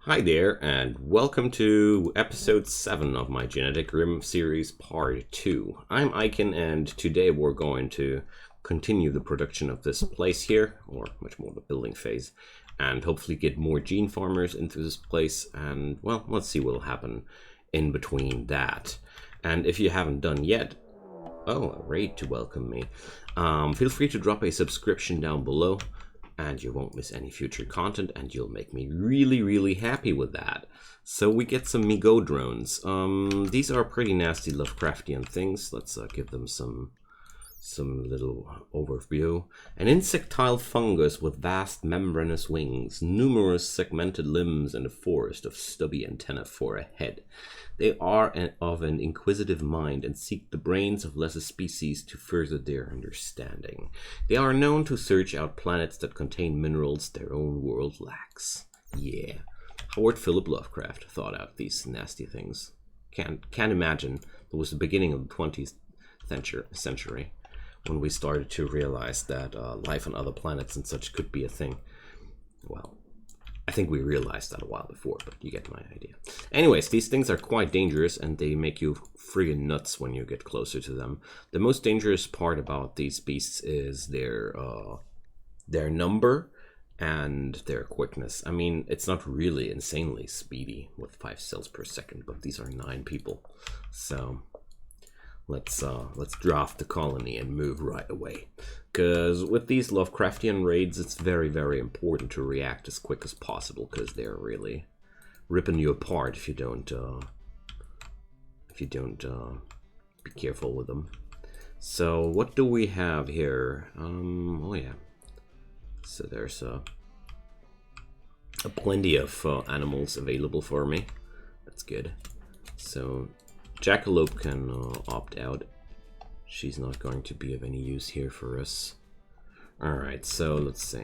Hi there, and welcome to episode 7 of my GeneticRim series part 2. I'm Icon, and today we're going to continue the production of this place here, or much more the building phase, and hopefully get more gene farmers into this place, and well, let's see what'll happen in between that. And if you haven't done yet, a raid to welcome me, feel free to drop a subscription down below, and you won't miss any future content, and you'll make me really happy with that. So we get some Migo drones. These are pretty nasty Lovecraftian things. Let's give them some little overview. An insectile fungus with vast membranous wings, numerous segmented limbs, and a forest of stubby antennae for a head. They are of an inquisitive mind and seek the brains of lesser species to further their understanding. They are known to search out planets that contain minerals their own world lacks. Yeah, Howard Philip Lovecraft thought out these nasty things. Can't imagine it was the beginning of the 20th century when we started to realize that life on other planets and such could be a thing. Well, I think we realized that a while before, but you get my idea. Anyways, these things are quite dangerous, and they make you friggin' nuts when you get closer to them. The most dangerous part about these beasts is their number and their quickness. I mean, it's not really insanely speedy with 5 cells per second, but these are 9 people. So let's draft the colony and move right away. Because with these Lovecraftian raids, it's very important to react as quick as possible, because they're really ripping you apart if you don't be careful with them. So what do we have here? Oh yeah. So there's a plenty of animals available for me. That's good. So Jackalope can opt out. She's not going to be of any use here for us. Alright, so let's see.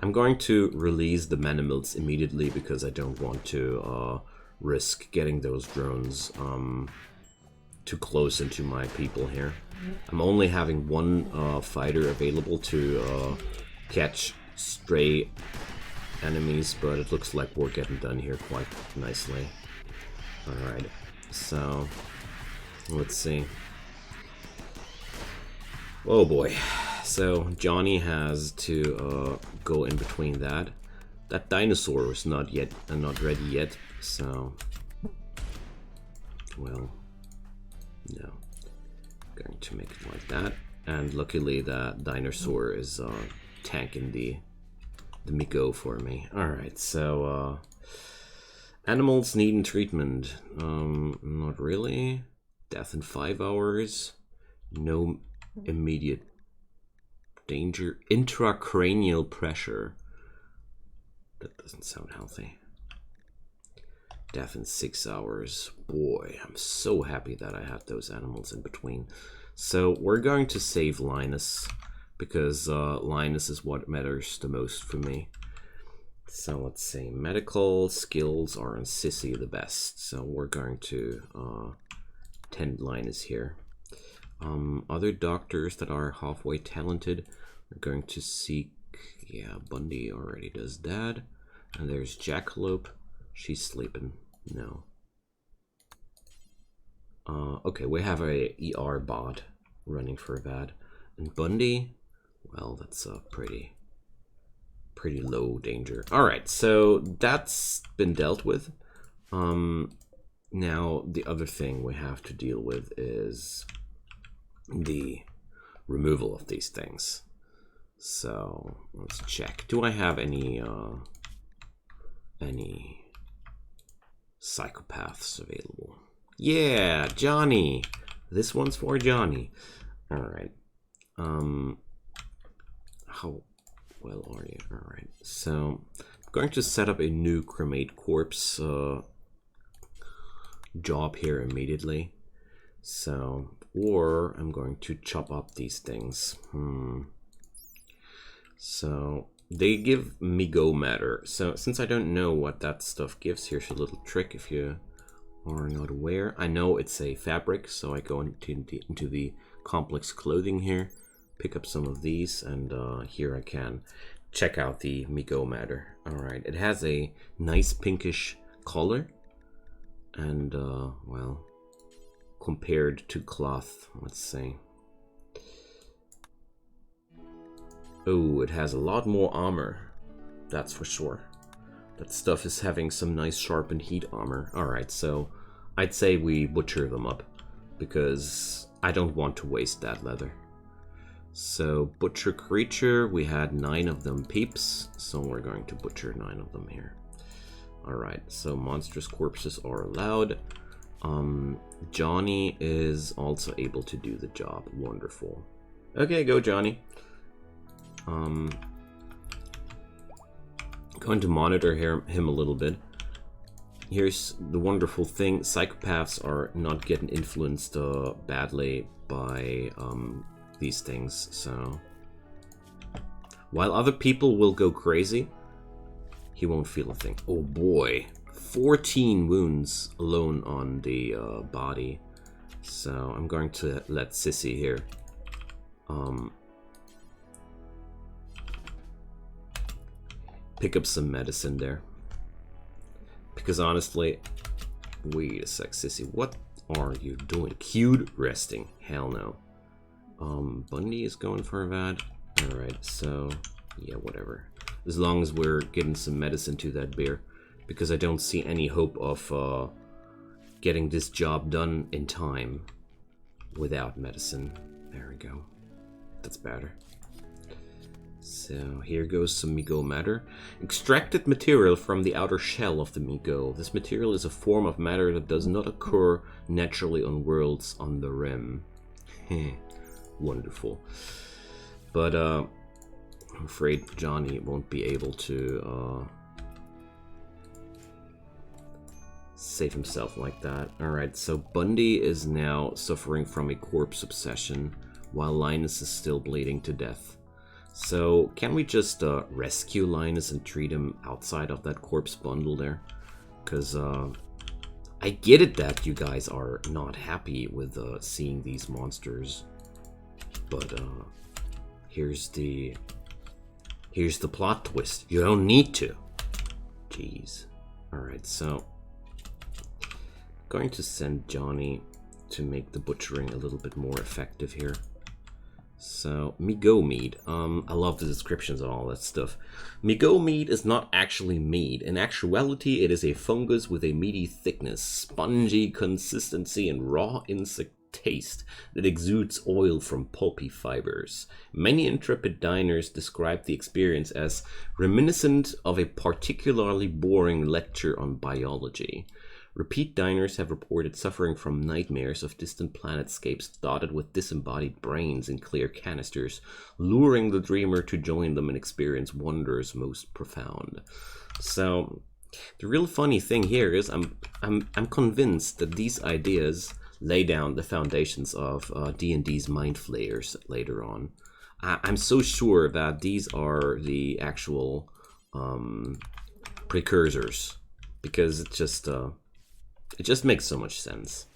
I'm going to release the Manimals immediately because I don't want to risk getting those drones too close into my people here. I'm only having one fighter available to catch stray enemies, but it looks like we're getting done here quite nicely. Alright, so let's see. Oh boy. So Johnny has to go in between that. That dinosaur is not ready yet, so well, no. Going to make it like that. And luckily that dinosaur is tanking the Migo for me. Alright, so animals needing treatment. Not really. Death in 5 hours. No immediate danger. Intracranial pressure. That doesn't sound healthy. Death in 6 hours. Boy, I'm so happy that I had those animals in between. So we're going to save Linus, because Linus is what matters the most for me. So let's see. Medical skills are on Sissy the best. So we're going to tend Linus here. Other doctors that are halfway talented are going to seek, yeah, Bundy already does that. And there's Jackalope. She's sleeping. No. Okay, we have a ER bot running for that. And Bundy, well, that's a pretty low danger. Alright, so that's been dealt with. Now, the other thing we have to deal with is the removal of these things. So let's check. Do I have any psychopaths available? Yeah, Johnny. This one's for Johnny. All right. How well are you? All right. So I'm going to set up a new cremate corpse job here immediately. So, or I'm going to chop up these things. So they give Migo matter. So since I don't know what that stuff gives, here's a little trick if you are not aware. I know it's a fabric, so I go into the complex clothing here, pick up some of these, and here I can check out the Megafauna. Alright, it has a nice pinkish color. And, well, compared to cloth, let's say. Oh, it has a lot more armor. That's for sure. That stuff is having some nice sharpened heat armor. Alright, so I'd say we butcher them up, because I don't want to waste that leather. So, butcher creature, we had 9 of them peeps, so we're going to butcher 9 of them here. Alright, so monstrous corpses are allowed. Johnny is also able to do the job. Wonderful. Okay, go Johnny. Going to monitor him a little bit. Here's the wonderful thing. Psychopaths are not getting influenced badly by these things, so... While other people will go crazy, he won't feel a thing. Oh boy, 14 wounds alone on the body. So I'm going to let Sissy here. Pick up some medicine there. Because honestly, wait a sec, Sissy, what are you doing? Queued resting? Hell no. Bundy is going for that. Alright, so yeah, whatever. As long as we're getting some medicine to that bear. Because I don't see any hope of getting this job done in time without medicine. There we go. That's better. So here goes some Mego matter. Extracted material from the outer shell of the Mego. This material is a form of matter that does not occur naturally on worlds on the Rim. Wonderful. But I'm afraid Johnny won't be able to save himself like that. Alright, so Bundy is now suffering from a corpse obsession while Linus is still bleeding to death. So can we just rescue Linus and treat him outside of that corpse bundle there? Because I get it that you guys are not happy with seeing these monsters. But here's the plot twist. You don't need to. Jeez. Alright, so going to send Johnny to make the butchering a little bit more effective here. So, Mego meat. I love the descriptions and all that stuff. Mego meat is not actually meat. In actuality, it is a fungus with a meaty thickness, spongy consistency, and raw insect taste that exudes oil from pulpy fibers. Many intrepid diners describe the experience as reminiscent of a particularly boring lecture on biology. Repeat diners have reported suffering from nightmares of distant planetscapes dotted with disembodied brains in clear canisters, luring the dreamer to join them and experience wonders most profound. So, the real funny thing here is I'm convinced that these ideas lay down the foundations of D&D's Mind Flayers later on. I'm so sure that these are the actual precursors, because it just makes so much sense.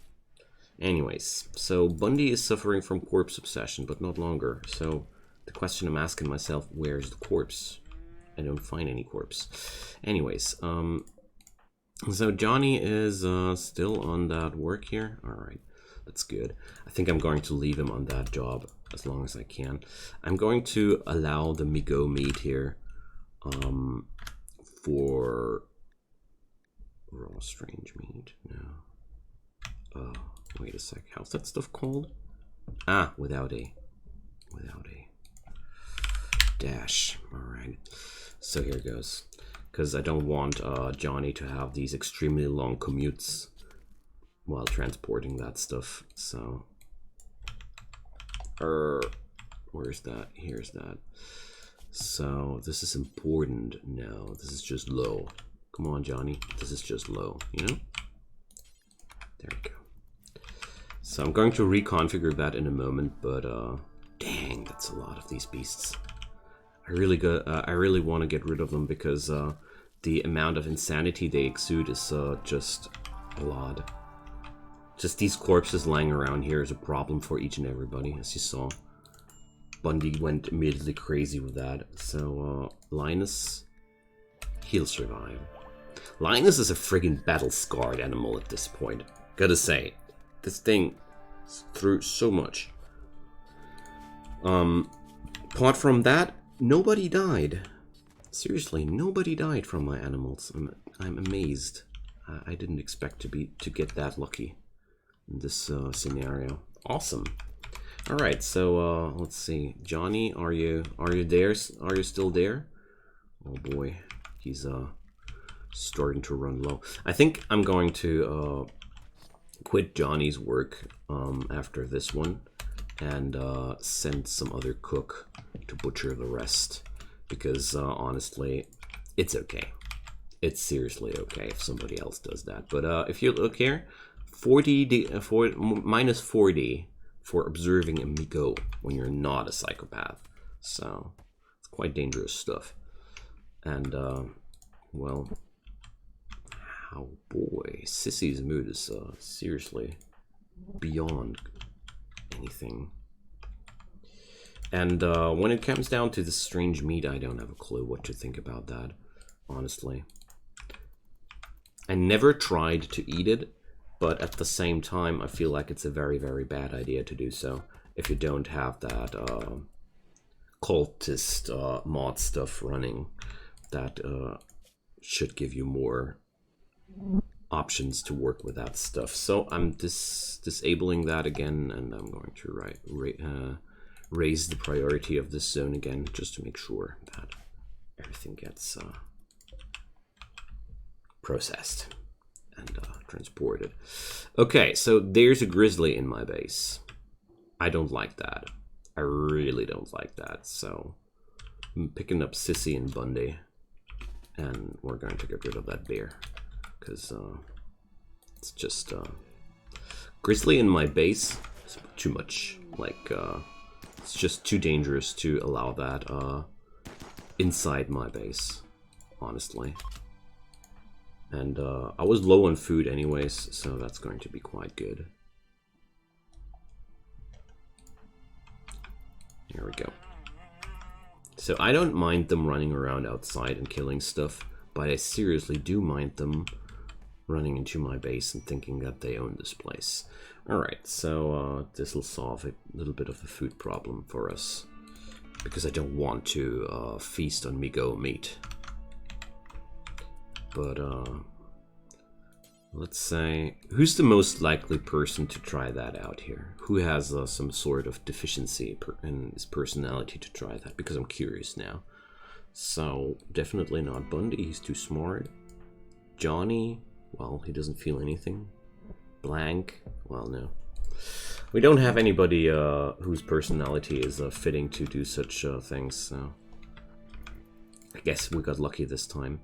Anyways, so Bundy is suffering from corpse obsession, but not longer. So the question I'm asking myself, where's the corpse? I don't find any corpse. Anyways, so Johnny is still on that work here. Alright, that's good. I think I'm going to leave him on that job as long as I can. I'm going to allow the Mego meat here for raw strange meat. No. Oh, wait a sec. How's that stuff called? Ah, without a dash. Alright. So here goes. Because I don't want Johnny to have these extremely long commutes while transporting that stuff. So where's that? Here's that. So this is important. No, this is just low. Come on, Johnny. This is just low, you know? There we go. So I'm going to reconfigure that in a moment, but dang, that's a lot of these beasts. I really want to get rid of them because the amount of insanity they exude is just a lot. Just these corpses lying around here is a problem for each and everybody, as you saw. Bundy went immediately crazy with that. So, Linus, he'll survive. Linus is a friggin' battle-scarred animal at this point. Gotta say, this thing is through so much. Apart from that, nobody died. Seriously, nobody died from my animals. I'm amazed. I didn't expect to get that lucky in this scenario. Awesome. All right, so let's see. Johnny, are you there? Are you still there? Oh boy, he's starting to run low. I think I'm going to quit Johnny's work after this one and send some other cook to butcher the rest, because honestly, it's okay. It's seriously okay if somebody else does that. But if you look here, minus 40 for observing a Migo when you're not a psychopath. So it's quite dangerous stuff. And well, oh boy, Sissy's mood is seriously beyond anything. And when it comes down to the strange meat, I don't have a clue what to think about that, honestly. I never tried to eat it, but at the same time, I feel like it's a very, very bad idea to do so if you don't have that cultist mod stuff running. That should give you more options to work with that stuff. So I'm disabling that again, and I'm going to raise the priority of this zone again, just to make sure that everything gets processed and transported. Okay, so there's a grizzly in my base. I don't like that. I really don't like that. So I'm picking up Sissy and Bundy, and we're going to get rid of that bear, because it's just grizzly in my base is too much. Like it's just too dangerous to allow that inside my base, honestly. And I was low on food anyways, so that's going to be quite good. Here we go. So I don't mind them running around outside and killing stuff, but I seriously do mind them running into my base and thinking that they own this place. Alright, so this will solve a little bit of the food problem for us, because I don't want to feast on Migo meat. But let's say, who's the most likely person to try that out here? Who has some sort of deficiency in his personality to try that? Because I'm curious now. So definitely not Bundy, he's too smart. Johnny, well, he doesn't feel anything. Blank, well, no. We don't have anybody whose personality is fitting to do such things, so I guess we got lucky this time.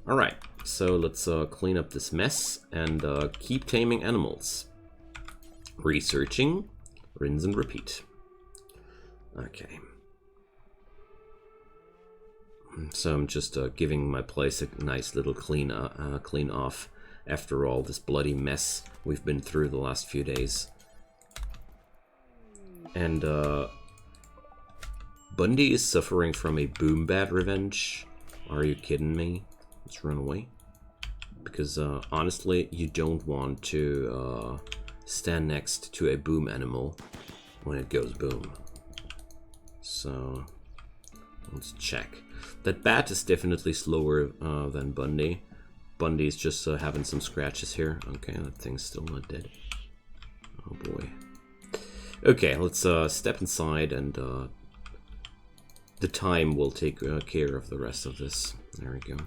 Alright, so let's clean up this mess and keep taming animals. Researching, rinse and repeat. Okay. So I'm just giving my place a nice little clean off after all this bloody mess we've been through the last few days. And Bundy is suffering from a boom bat revenge. Are you kidding me? Let's run away. Because honestly, you don't want to stand next to a boom animal when it goes boom. So let's check. That bat is definitely slower than Bundy. Bundy's just having some scratches here. Okay, that thing's still not dead. Oh boy. Okay, let's step inside, and the time will take care of the rest of this. There we go.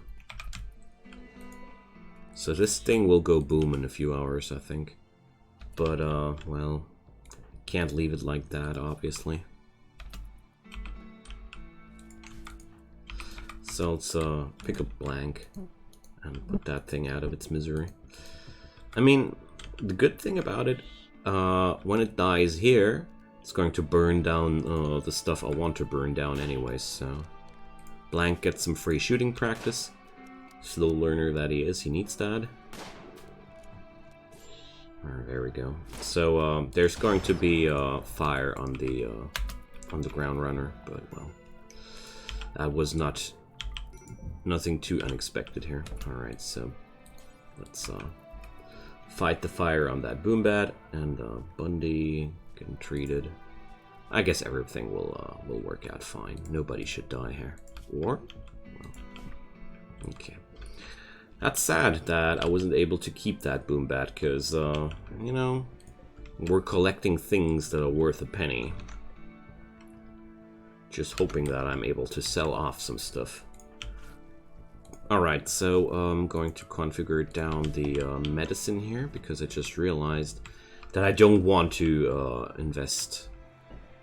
So this thing will go boom in a few hours, I think. But, well, can't leave it like that, obviously. So let's pick up Blank and put that thing out of its misery. I mean, the good thing about it, when it dies here, it's going to burn down the stuff I want to burn down anyways, so Blank gets some free shooting practice. Slow learner that he is, he needs that. There we go. So there's going to be fire on on the ground runner, but well, that was nothing too unexpected here. Alright, so let's fight the fire on that boom bat, and Bundy getting treated. I guess everything will work out fine. Nobody should die here. Or? Well, okay. That's sad that I wasn't able to keep that boom bat, because, you know, we're collecting things that are worth a penny. Just hoping that I'm able to sell off some stuff. Alright, so I'm going to configure down the medicine here, because I just realized that I don't want to invest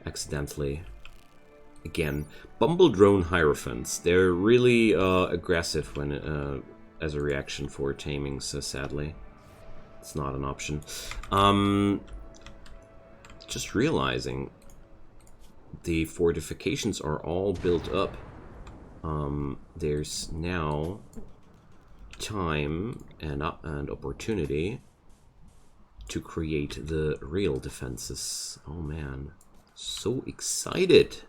accidentally. Again, Bumble Drone Hierophants, they're really aggressive when as a reaction for taming, so sadly it's not an option. Just realizing the fortifications are all built up. There's now time and opportunity to create the real defenses. Oh man, so excited!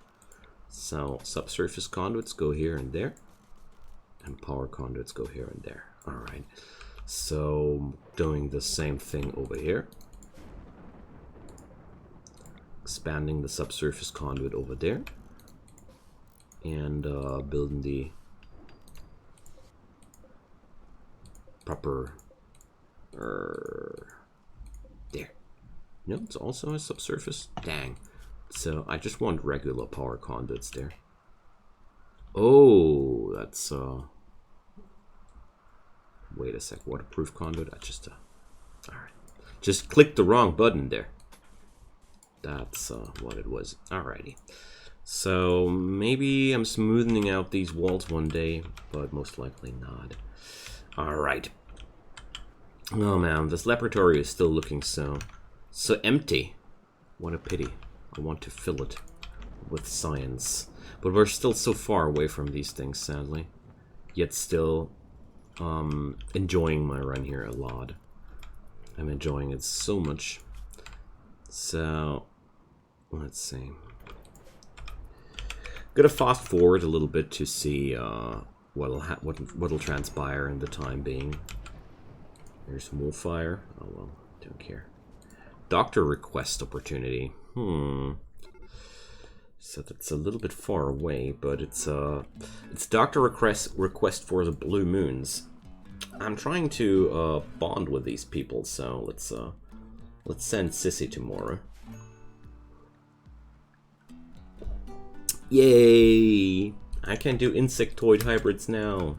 So subsurface conduits go here and there, and power conduits go here and there. Alright, so doing the same thing over here. Expanding the subsurface conduit over there. And building the proper... there. No, it's also a subsurface? Dang. So I just want regular power conduits there. Oh, that's wait a sec, waterproof conduit? I just alright. Just clicked the wrong button there. That's what it was. Alrighty. So maybe I'm smoothing out these walls one day, but most likely not. Alright. Oh man, this laboratory is still looking so empty. What a pity. I want to fill it with science. But we're still so far away from these things, sadly. Yet still enjoying my run here a lot. I'm enjoying it so much. So, let's see. Gonna fast forward a little bit to see what'll transpire in the time being. There's more fire. Oh well, don't care. Doctor request opportunity. So that's a little bit far away, but it's doctor request for the blue moons. I'm trying to bond with these people, so let's send Sissy tomorrow. Yay! I can do insectoid hybrids now.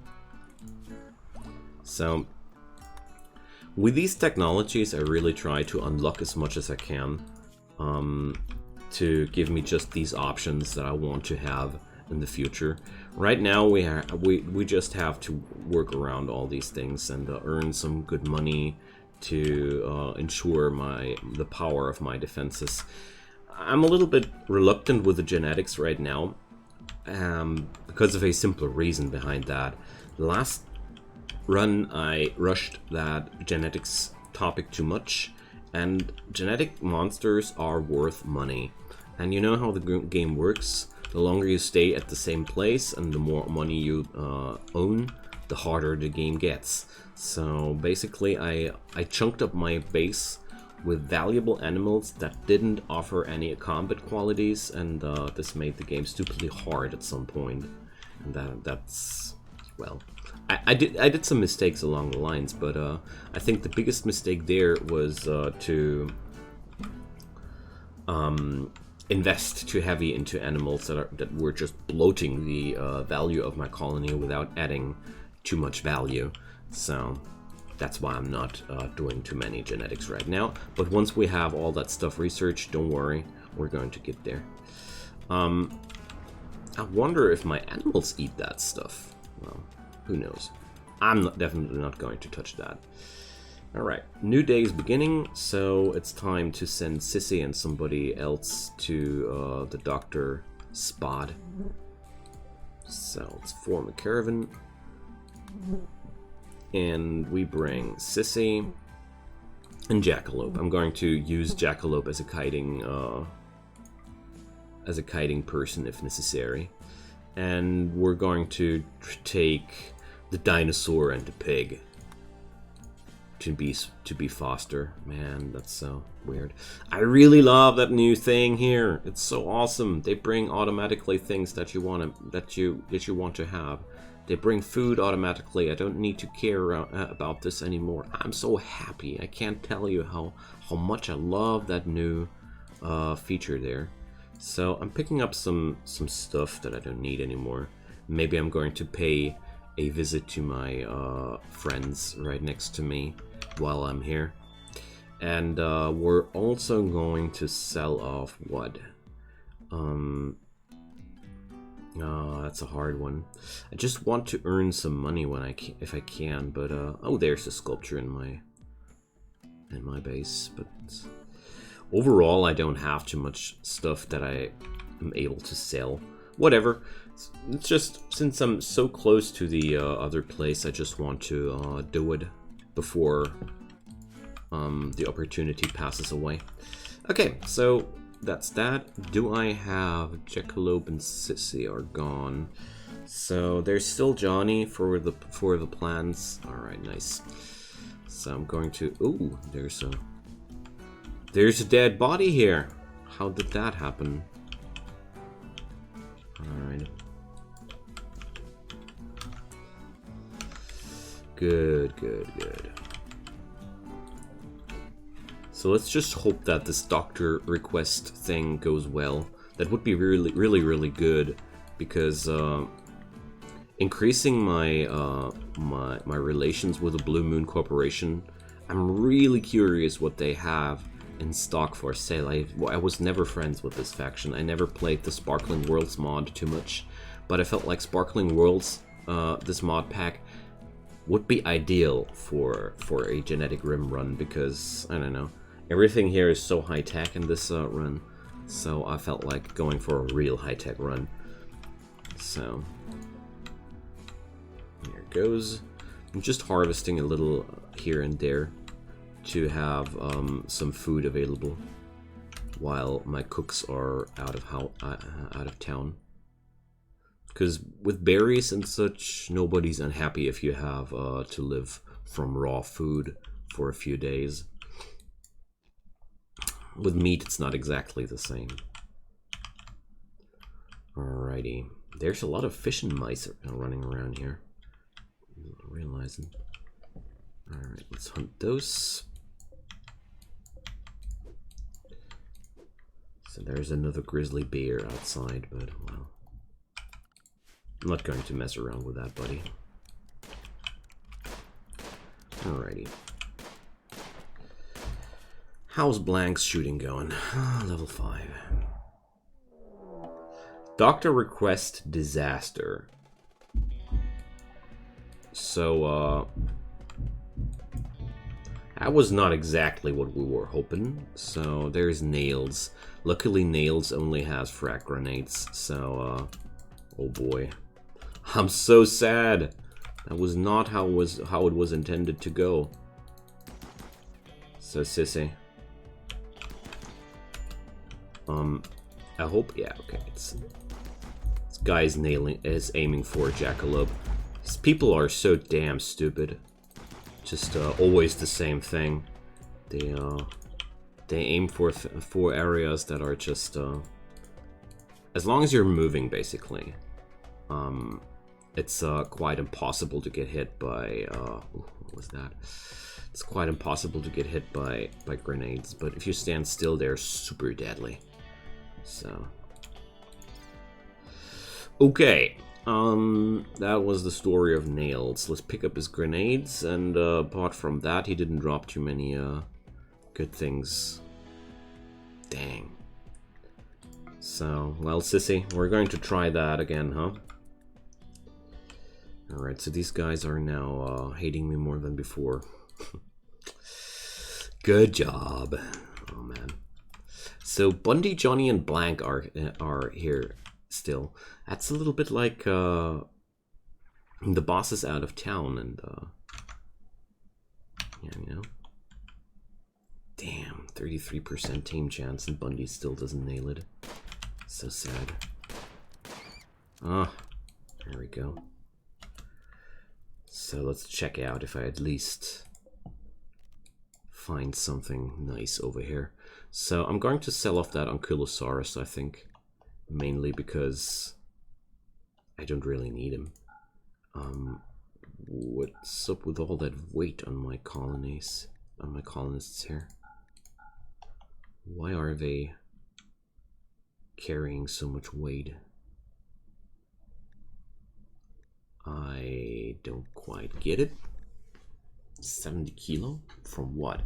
So, with these technologies, I really try to unlock as much as I can to give me just these options that I want to have in the future. Right now, we just have to work around all these things and earn some good money to ensure the power of my defenses. I'm a little bit reluctant with the genetics right now, because of a simple reason behind that. Last run I rushed that genetics topic too much, and genetic monsters are worth money. And you know how the game works. The longer you stay at the same place and the more money you own, the harder the game gets. So basically I chunked up my base with valuable animals that didn't offer any combat qualities, and this made the game stupidly hard at some point. And that's well, I did some mistakes along the lines, but I think the biggest mistake there was to invest too heavy into animals that were just bloating the value of my colony without adding too much value. So that's why I'm not doing too many genetics right now. But once we have all that stuff researched, don't worry, we're going to get there. I wonder if my animals eat that stuff. Well, who knows? I'm definitely not going to touch that. Alright, new day is beginning, so it's time to send Sissy and somebody else to the doctor spot. So let's form a caravan. And we bring Sissy and Jackalope. I'm going to use Jackalope as a kiting as a kiting person if necessary. And we're going to take the dinosaur and the pig to be foster. Man, that's so weird. I really love that new thing here. It's so awesome. They bring automatically things that you want to have. They bring food automatically. I don't need to care about this anymore. I'm so happy. I can't tell you how much I love that new feature there. So I'm picking up some stuff that I don't need anymore. Maybe I'm going to pay a visit to my friends right next to me while I'm here. And we're also going to sell off what? That's a hard one. I just want to earn some money if I can, but oh, there's a sculpture in my base, but overall I don't have too much stuff that I am able to sell. Whatever. It's just, since I'm so close to the other place, I just want to do it before the opportunity passes away. Okay, so that's that. Do I have Jackalope and Sissy are gone? So there's still Johnny for the plans. All right, nice. So I'm going to. Ooh, there's a dead body here. How did that happen? All right. Good. So let's just hope that this doctor request thing goes well. That would be really good, because increasing my my relations with the Blue Moon Corporation, I'm really curious what they have in stock for sale. I was never friends with this faction. I never played the Sparkling Worlds mod too much, but I felt like Sparkling Worlds, this mod pack, would be ideal for a GeneticRim run, because I don't know. Everything here is so high-tech in this run, so I felt like going for a real high-tech run. So, here it goes. I'm just harvesting a little here and there to have some food available while my cooks are out of town. Because with berries and such, nobody's unhappy if you have to live from raw food for a few days. With meat, it's not exactly the same. Alrighty. There's a lot of fish and mice running around here. I'm realizing. Alright, let's hunt those. So there's another grizzly bear outside, but well, I'm not going to mess around with that, buddy. Alrighty. How's Blank's shooting going? Level 5. Doctor request disaster. So, that was not exactly what we were hoping. So, there's Nails. Luckily, Nails only has frag grenades. So, oh boy. I'm so sad. That was not how it was intended to go. So, Sissy. I hope, yeah, okay. This guy's aiming for Jackalope. These people are so damn stupid. Just always the same thing. They aim for areas that are just as long as you're moving, basically. It's quite impossible to get hit by what was that? It's quite impossible to get hit by grenades, but if you stand still, they're super deadly. So, okay, that was the story of Nails. Let's pick up his grenades, and apart from that, he didn't drop too many good things. Dang. So, well, Sissy, we're going to try that again, huh? Alright, so these guys are now hating me more than before. Good job. Oh, man. So Bundy, Johnny, and Blank are here still. That's a little bit like the boss is out of town, and yeah, you know. Damn, 33% team chance, and Bundy still doesn't nail it. So sad. Ah, there we go. So let's check out if I at least find something nice over here. So I'm going to sell off that Ankylosaurus, I think. Mainly because I don't really need him. What's up with all that weight on my colonies? On my colonists here? Why are they carrying so much weight? I don't quite get it. 70 kilo? From what?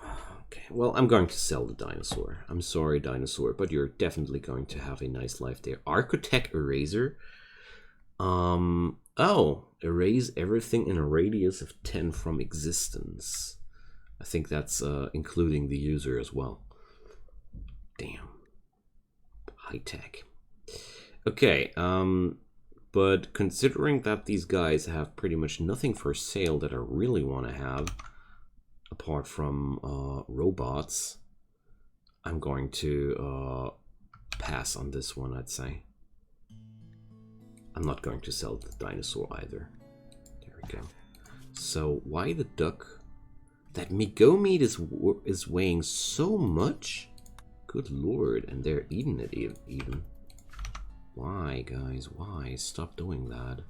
Okay, well, I'm going to sell the dinosaur. I'm sorry, dinosaur, but you're definitely going to have a nice life there. Architect Eraser? Oh, erase everything in a radius of 10 from existence. I think that's including the user as well. Damn. High tech. Okay, but considering that these guys have pretty much nothing for sale that I really want to have, apart from robots, I'm going to pass on this one, I'd say. I'm not going to sell the dinosaur either. There we go. So why the duck? That Migo meat is weighing so much? Good lord, and they're eating it even. Why, guys? Why? Stop doing that.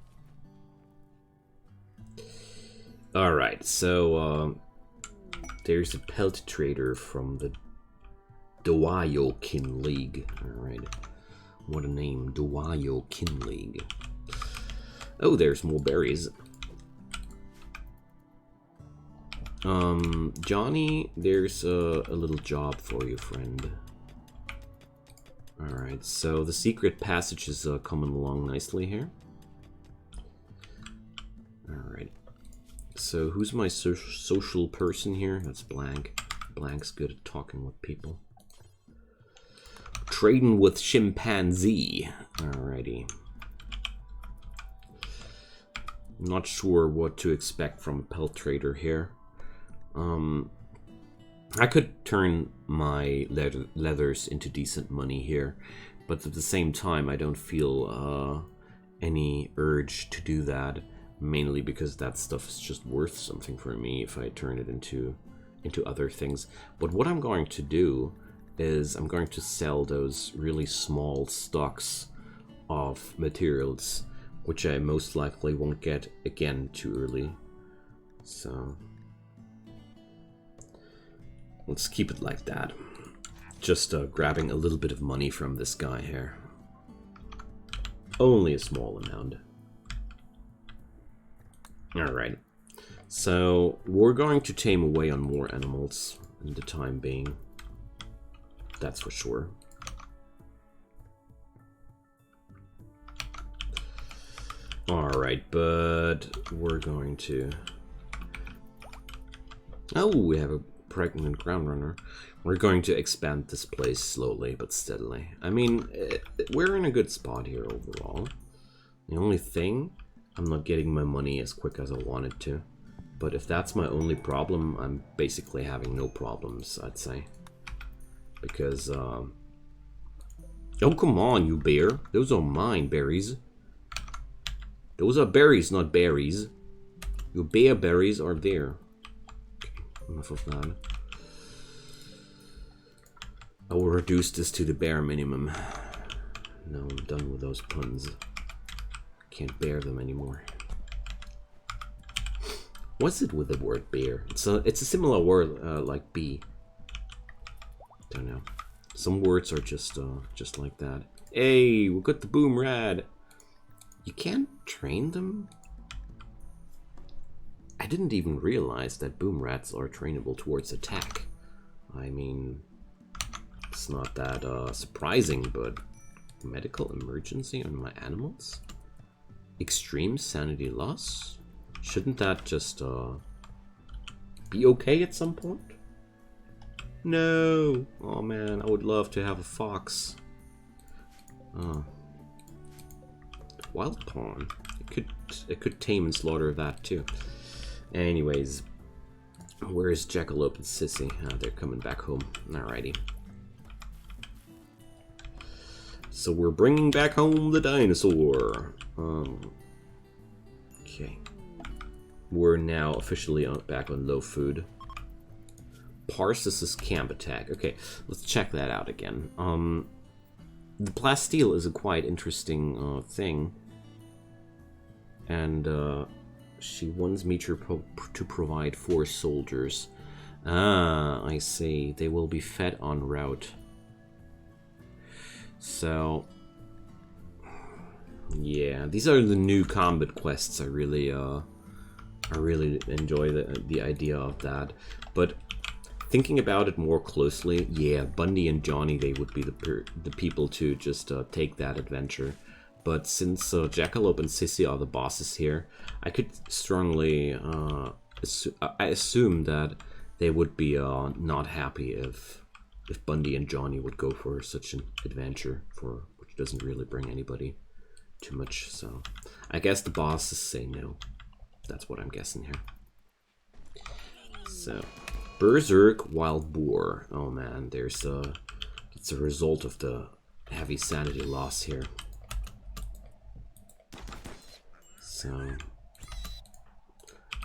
Alright, so there's a pelt trader from the Dowayokin League. Alright. What a name, Dowayokin League. Oh, there's more berries. Johnny, there's a little job for you, friend. Alright, so the secret passage is coming along nicely here. Alright. So who's my social person here? That's Blank. Blank's good at talking with people. Trading with chimpanzee. Alrighty. Not sure what to expect from a pelt trader here. I could turn my leathers into decent money here, but at the same time I don't feel any urge to do that, mainly because that stuff is just worth something for me if I turn it into other things. But what I'm going to do is I'm going to sell those really small stocks of materials, which I most likely won't get again too early. So let's keep it like that. Just grabbing a little bit of money from this guy here. Only a small amount. Alright. So we're going to tame away on more animals in the time being. That's for sure. Alright, but we're going to... Oh, we have a pregnant ground runner. We're going to expand this place slowly but steadily. I mean, we're in a good spot here overall. The only thing, I'm not getting my money as quick as I wanted to. But if that's my only problem, I'm basically having no problems, I'd say. Because, oh, come on, you bear. Those are mine berries. Those are berries, not berries. Your bear berries are there. Okay, enough of that. I will reduce this to the bare minimum. No, I'm done with those puns. Can't bear them anymore. What's it with the word bear? It's a similar word like bee. Don't know. Some words are just like that. Hey, we got the boom rad. You can't train them? I didn't even realize that boom rats are trainable towards attack. I mean, it's not that surprising, but medical emergency on my animals? Extreme sanity loss? Shouldn't that just be okay at some point? No! Oh man, I would love to have a fox. Wild pawn. It could tame and slaughter that too. Anyways, where is Jackalope and Sissy? Ah, they're coming back home. Alrighty. So we're bringing back home the dinosaur. Okay. We're now officially back on low food. Parsis' camp attack. Okay, let's check that out again. The plasteel is a quite interesting thing. And she wants me to provide 4 soldiers. Ah, I see. They will be fed en route. So, yeah, these are the new combat quests. I really enjoy the idea of that. But thinking about it more closely, yeah, Bundy and Johnny, they would be the people to just take that adventure. But since Jackalope and Sissy are the bosses here, I could strongly I assume that they would be not happy if Bundy and Johnny would go for such an adventure, which doesn't really bring anybody too much. So I guess the bosses say no. That's what I'm guessing here. So Berserk Wild Boar. Oh man, it's a result of the heavy sanity loss here. So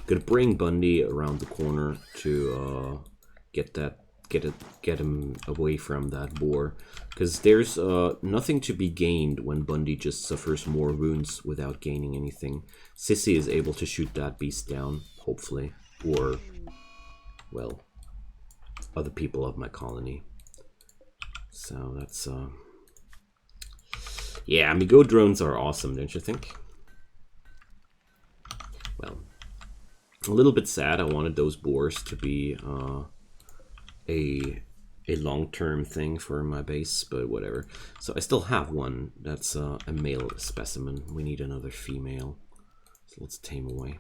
gonna bring Bundy around the corner to get him away from that boar, because there's nothing to be gained when Bundy just suffers more wounds without gaining anything. Sissy is able to shoot that beast down, hopefully, or well, other people of my colony. So that's yeah, Amigo drones are awesome, don't you think? Well, a little bit sad. I wanted those boars to be a long-term thing for my base, but whatever. So I still have one. That's a male specimen. We need another female. So let's tame away.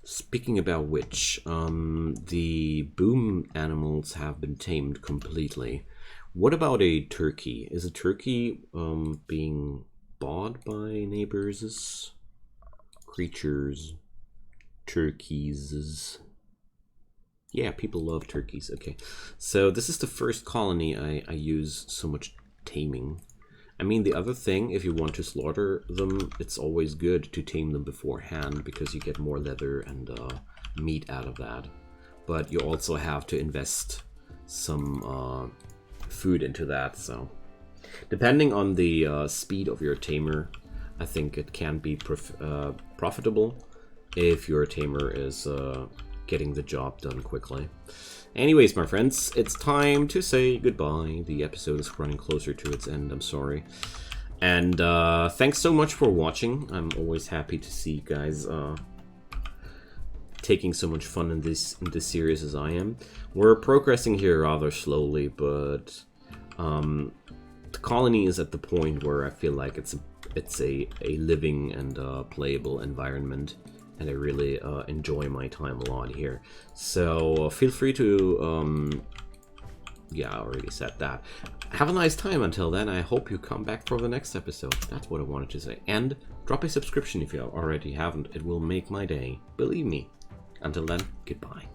Speaking about which, the boom animals have been tamed completely. What about a turkey? Is a turkey being bought by neighbors? Creatures, turkeys. Yeah, people love turkeys. Okay, so this is the first colony I use so much taming. I mean, the other thing, if you want to slaughter them, it's always good to tame them beforehand, because you get more leather and meat out of that. But you also have to invest some food into that, so depending on the speed of your tamer, I think it can be profitable if your tamer is getting the job done quickly. Anyways, my friends, it's time to say goodbye. The episode is running closer to its end, I'm sorry. And thanks so much for watching. I'm always happy to see you guys taking so much fun in this series as I am. We're progressing here rather slowly, but the colony is at the point where I feel like it's a living and playable environment, and I really enjoy my time a lot here. So feel free to yeah, I already said that. Have a nice time until then. I hope you come back for the next episode. That's what I wanted to say. And drop a subscription if you already haven't. It will make my day. Believe me. Until then, goodbye.